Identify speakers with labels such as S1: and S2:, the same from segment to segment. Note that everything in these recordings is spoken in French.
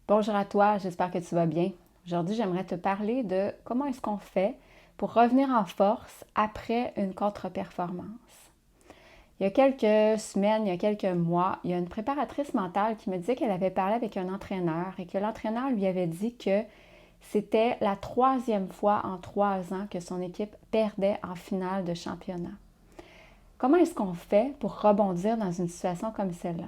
S1: Bonjour à toi, j'espère que tu vas bien. Aujourd'hui, j'aimerais te parler de comment est-ce qu'on fait pour revenir en force après une contre-performance. Il y a quelques semaines, il y a quelques mois, il y a une préparatrice mentale qui me disait qu'elle avait parlé avec un entraîneur et que l'entraîneur lui avait dit que c'était la troisième fois en 3 ans que son équipe perdait en finale de championnat. Comment est-ce qu'on fait pour rebondir dans une situation comme celle-là?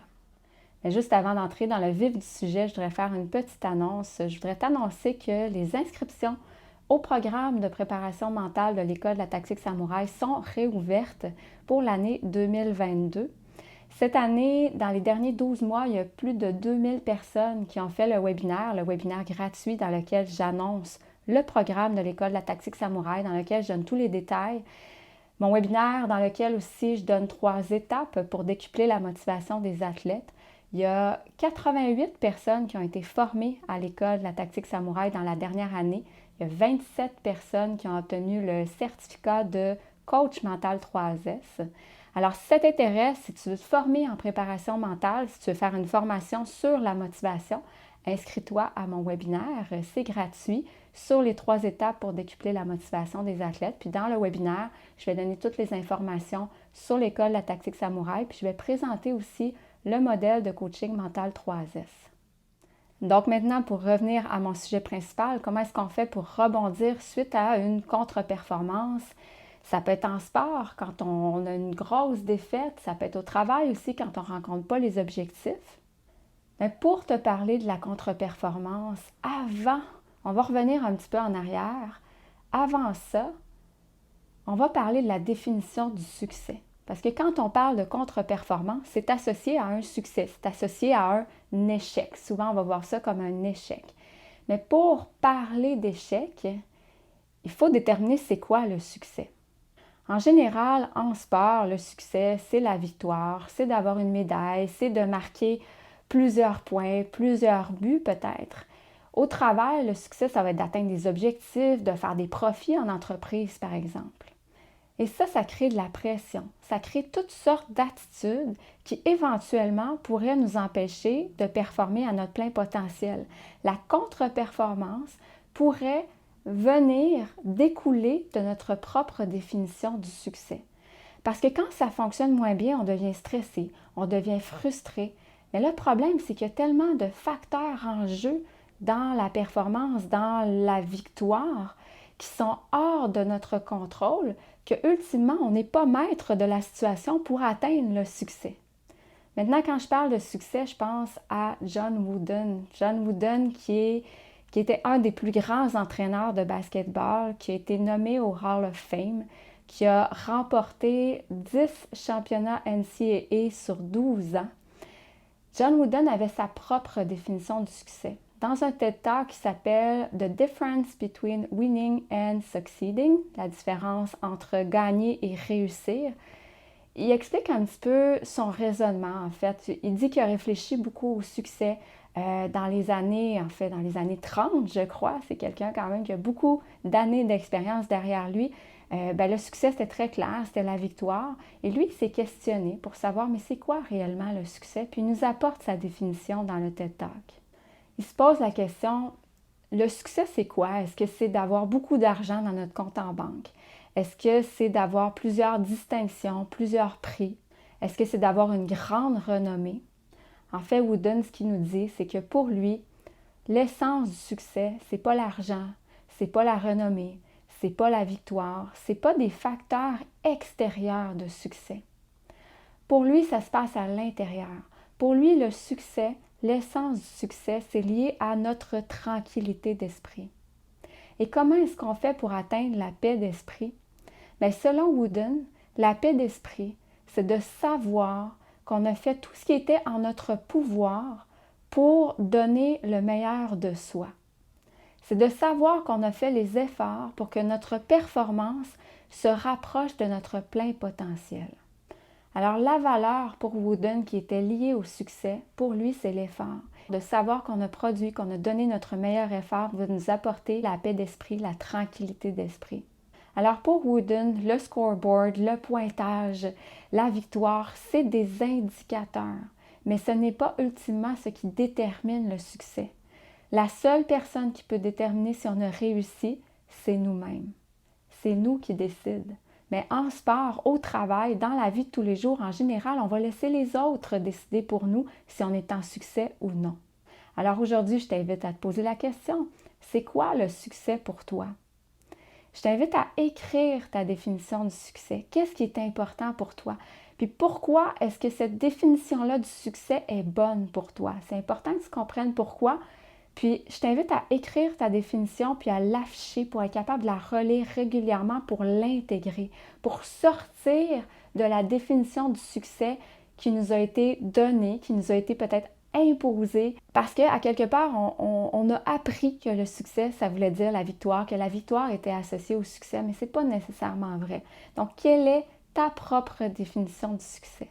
S1: Mais juste avant d'entrer dans le vif du sujet, je voudrais faire une petite annonce. Je voudrais t'annoncer que les inscriptions au programme de préparation mentale de l'École de la tactique samouraï sont réouvertes pour l'année 2022. Cette année, dans les derniers 12 mois, il y a plus de 2000 personnes qui ont fait le webinaire gratuit dans lequel j'annonce le programme de l'École de la tactique samouraï, dans lequel je donne tous les détails. Mon webinaire dans lequel aussi je donne 3 étapes pour décupler la motivation des athlètes. Il y a 88 personnes qui ont été formées à l'École de la tactique samouraï dans la dernière année. Il y a 27 personnes qui ont obtenu le certificat de coach mental 3S. Alors, si ça t'intéresse, si tu veux te former en préparation mentale, si tu veux faire une formation sur la motivation, inscris-toi à mon webinaire. C'est gratuit sur les 3 étapes pour décupler la motivation des athlètes. Puis dans le webinaire, je vais donner toutes les informations sur l'École de la tactique samouraï. Puis je vais présenter aussi le modèle de coaching mental 3S. Donc maintenant, pour revenir à mon sujet principal, comment est-ce qu'on fait pour rebondir suite à une contre-performance? Ça peut être en sport, quand on a une grosse défaite. Ça peut être au travail aussi, quand on ne rencontre pas les objectifs. Mais pour te parler de la contre-performance, on va revenir un petit peu en arrière. Avant ça, on va parler de la définition du succès. Parce que quand on parle de contre-performance, c'est associé à un succès, c'est associé à un échec. Souvent, on va voir ça comme un échec. Mais pour parler d'échec, il faut déterminer c'est quoi le succès. En général, en sport, le succès, c'est la victoire, c'est d'avoir une médaille, c'est de marquer plusieurs points, plusieurs buts peut-être. Au travail, le succès, ça va être d'atteindre des objectifs, de faire des profits en entreprise, par exemple. Et ça crée de la pression. Ça crée toutes sortes d'attitudes qui éventuellement pourraient nous empêcher de performer à notre plein potentiel. La contre-performance pourrait venir découler de notre propre définition du succès. Parce que quand ça fonctionne moins bien, on devient stressé, on devient frustré. Mais le problème, c'est qu'il y a tellement de facteurs en jeu dans la performance, dans la victoire, qui sont hors de notre contrôle, que ultimement, on n'est pas maître de la situation pour atteindre le succès. Maintenant, quand je parle de succès, je pense à John Wooden. John Wooden qui était un des plus grands entraîneurs de basketball, qui a été nommé au Hall of Fame, qui a remporté 10 championnats NCAA sur 12 ans. John Wooden avait sa propre définition du succès. Dans un TED Talk qui s'appelle The Difference Between Winning and Succeeding, la différence entre gagner et réussir, il explique un petit peu son raisonnement, en fait. Il dit qu'il a réfléchi beaucoup au succès dans les années 30, je crois. C'est quelqu'un quand même qui a beaucoup d'années d'expérience derrière lui. Le succès, c'était très clair, c'était la victoire. Et lui, il s'est questionné pour savoir, mais c'est quoi réellement le succès? Puis il nous apporte sa définition dans le TED Talk. Il se pose la question, le succès, c'est quoi? Est-ce que c'est d'avoir beaucoup d'argent dans notre compte en banque? Est-ce que c'est d'avoir plusieurs distinctions, plusieurs prix? Est-ce que c'est d'avoir une grande renommée? En fait, Wooden, ce qu'il nous dit, c'est que pour lui, l'essence du succès, c'est pas l'argent, c'est pas la renommée, c'est pas la victoire, c'est pas des facteurs extérieurs de succès. Pour lui, ça se passe à l'intérieur. Pour lui, le succès, l'essence du succès, c'est lié à notre tranquillité d'esprit. Et comment est-ce qu'on fait pour atteindre la paix d'esprit? Bien, selon Wooden, la paix d'esprit, c'est de savoir qu'on a fait tout ce qui était en notre pouvoir pour donner le meilleur de soi. C'est de savoir qu'on a fait les efforts pour que notre performance se rapproche de notre plein potentiel. Alors la valeur pour Wooden qui était liée au succès, pour lui, c'est l'effort. De savoir qu'on a produit, qu'on a donné notre meilleur effort va nous apporter la paix d'esprit, la tranquillité d'esprit. Alors pour Wooden, le scoreboard, le pointage, la victoire, c'est des indicateurs, mais ce n'est pas ultimement ce qui détermine le succès. La seule personne qui peut déterminer si on a réussi, c'est nous-mêmes. C'est nous qui décident. Mais en sport, au travail, dans la vie de tous les jours, en général, on va laisser les autres décider pour nous si on est en succès ou non. Alors aujourd'hui, je t'invite à te poser la question, c'est quoi le succès pour toi? Je t'invite à écrire ta définition du succès. Qu'est-ce qui est important pour toi? Puis pourquoi est-ce que cette définition-là du succès est bonne pour toi? C'est important que tu comprennes pourquoi. Puis je t'invite à écrire ta définition puis à l'afficher pour être capable de la relire régulièrement pour l'intégrer, pour sortir de la définition du succès qui nous a été donnée, qui nous a été peut-être imposée, parce qu'à quelque part, on a appris que le succès, ça voulait dire la victoire, que la victoire était associée au succès, mais ce n'est pas nécessairement vrai. Donc, quelle est ta propre définition du succès?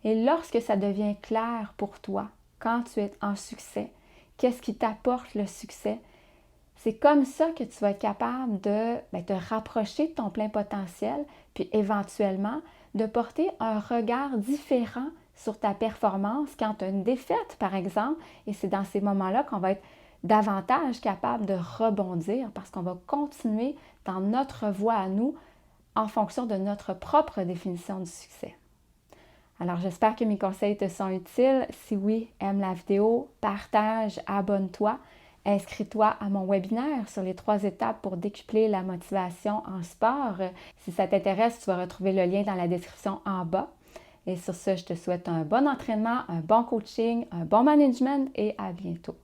S1: Et lorsque ça devient clair pour toi, quand tu es en succès, qu'est-ce qui t'apporte le succès? C'est comme ça que tu vas être capable de te rapprocher de ton plein potentiel, puis éventuellement de porter un regard différent sur ta performance quand tu as une défaite, par exemple. Et c'est dans ces moments-là qu'on va être davantage capable de rebondir parce qu'on va continuer dans notre voie à nous en fonction de notre propre définition du succès. Alors, j'espère que mes conseils te sont utiles. Si oui, aime la vidéo, partage, abonne-toi, inscris-toi à mon webinaire sur les 3 étapes pour décupler la motivation en sport. Si ça t'intéresse, tu vas retrouver le lien dans la description en bas. Et sur ce, je te souhaite un bon entraînement, un bon coaching, un bon management et à bientôt.